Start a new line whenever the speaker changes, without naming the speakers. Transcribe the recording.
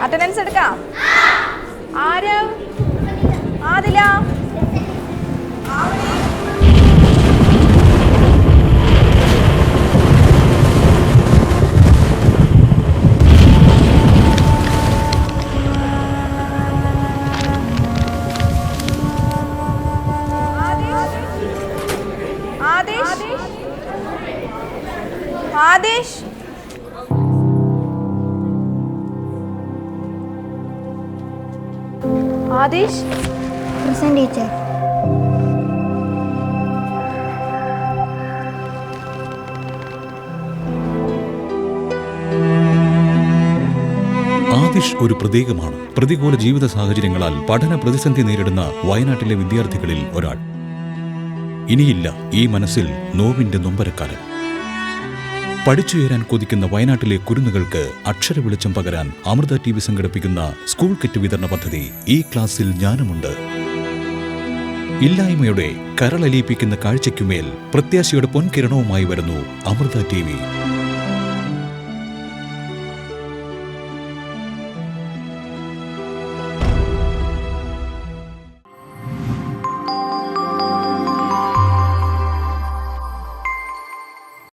Attendance എടുക്കാം. ആര്? Adila. Adesh. Adesh.
Present teacher.
Adish ഒരു പ്രതീകമാണ്. പ്രതികൂല ജീവിത സാഹചര്യങ്ങളാൽ പഠന പ്രതിസന്ധി നേരിടുന്ന വയനാട്ടിലെ വിദ്യാർത്ഥികളിൽ ഒരാൾ. ഇനിയില്ല ഈ മനസ്സിൽ നോവിന്റെ നൊമ്പരക്കാലം. പഠിച്ചുയരാൻ കൊതിക്കുന്ന വയനാട്ടിലെ കുരുന്നുകൾക്ക് അക്ഷര വെളിച്ചം പകരാൻ അമൃത TV സംഘടിപ്പിക്കുന്ന സ്കൂൾ കിറ്റ് വിതരണ പദ്ധതി ഈ ക്ലാസ്സിൽ ഞാനുമുണ്ട്. ഇല്ലായ്മയുടെ കരളലിയിപ്പിക്കുന്ന കാഴ്ചയ്ക്കുമേൽ പ്രത്യാശയുടെ പൊൻകിരണവുമായി വരുന്നു അമൃത TV.